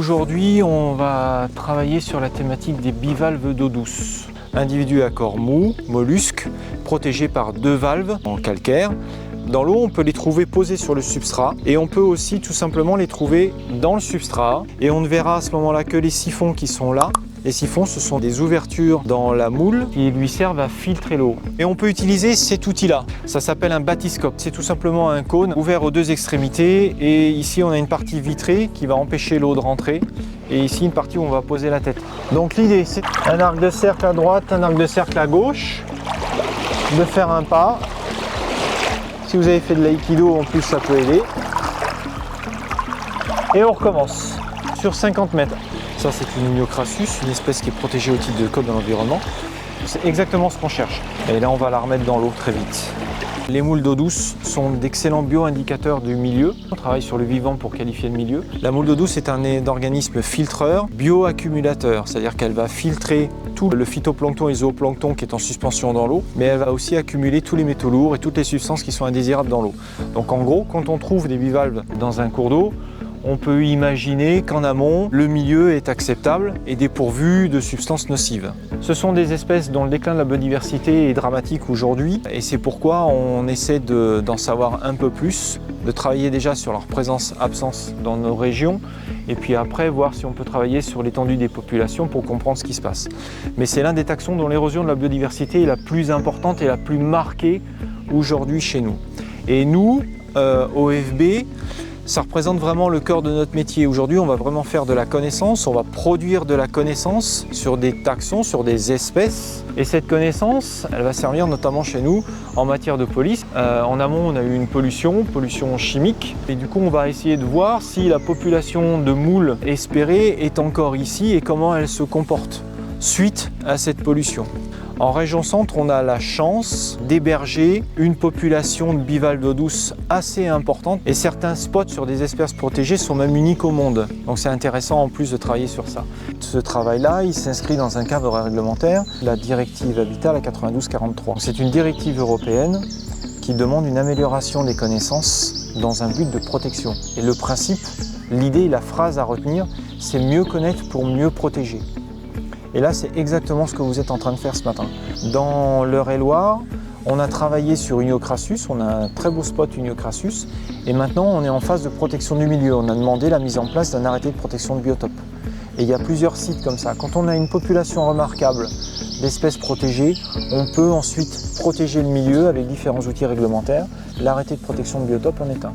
Aujourd'hui, on va travailler sur la thématique des bivalves d'eau douce. Individus à corps mou, mollusques, protégés par 2 valves en calcaire. Dans l'eau, on peut les trouver posés sur le substrat et on peut aussi tout simplement les trouver dans le substrat. Et on ne verra à ce moment-là que les siphons qui sont là. Les siphons, ce sont des ouvertures dans la moule qui lui servent à filtrer l'eau. Et on peut utiliser cet outil-là. Ça s'appelle un bathyscope. C'est tout simplement un cône ouvert aux 2 extrémités. Et ici, on a une partie vitrée qui va empêcher l'eau de rentrer. Et ici, une partie où on va poser la tête. Donc l'idée, c'est un arc de cercle à droite, un arc de cercle à gauche. De faire un pas. Si vous avez fait de l'aïkido, en plus, ça peut aider. Et on recommence sur 50 mètres. Ça, c'est une Iniocrassus, une espèce qui est protégée au titre de code de l'environnement. C'est exactement ce qu'on cherche. Et là, on va la remettre dans l'eau très vite. Les moules d'eau douce sont d'excellents bio-indicateurs du milieu. On travaille sur le vivant pour qualifier le milieu. La moule d'eau douce est un organisme filtreur, bio-accumulateur, c'est-à-dire qu'elle va filtrer tout le phytoplancton et zooplancton qui est en suspension dans l'eau, mais elle va aussi accumuler tous les métaux lourds et toutes les substances qui sont indésirables dans l'eau. Donc en gros, quand on trouve des bivalves dans un cours d'eau, on peut imaginer qu'en amont, le milieu est acceptable et dépourvu de substances nocives. Ce sont des espèces dont le déclin de la biodiversité est dramatique aujourd'hui et c'est pourquoi on essaie d'en savoir un peu plus, de travailler déjà sur leur présence-absence dans nos régions et puis après voir si on peut travailler sur l'étendue des populations pour comprendre ce qui se passe. Mais c'est l'un des taxons dont l'érosion de la biodiversité est la plus importante et la plus marquée aujourd'hui chez nous. Et nous, OFB, ça représente vraiment le cœur de notre métier. Aujourd'hui, on va vraiment faire de la connaissance, on va produire de la connaissance sur des taxons, sur des espèces. Et cette connaissance, elle va servir notamment chez nous en matière de police. En amont, on a eu une pollution chimique. Et du coup, on va essayer de voir si la population de moules espérée est encore ici et comment elle se comporte suite à cette pollution. En région centre, on a la chance d'héberger une population de bivalves d'eau douce assez importante et certains spots sur des espèces protégées sont même uniques au monde. Donc c'est intéressant en plus de travailler sur ça. Ce travail-là, il s'inscrit dans un cadre réglementaire, la directive Habitat, la 92/43. C'est une directive européenne qui demande une amélioration des connaissances dans un but de protection. Et le principe, l'idée, la phrase à retenir, c'est mieux connaître pour mieux protéger. Et là, c'est exactement ce que vous êtes en train de faire ce matin. Dans l'Eure-et-Loir, on a travaillé sur Iniocrassus, on a un très beau spot Iniocrassus, et maintenant on est en phase de protection du milieu. On a demandé la mise en place d'un arrêté de protection de biotope. Et il y a plusieurs sites comme ça. Quand on a une population remarquable d'espèces protégées, on peut ensuite protéger le milieu avec différents outils réglementaires. L'arrêté de protection de biotope en est un.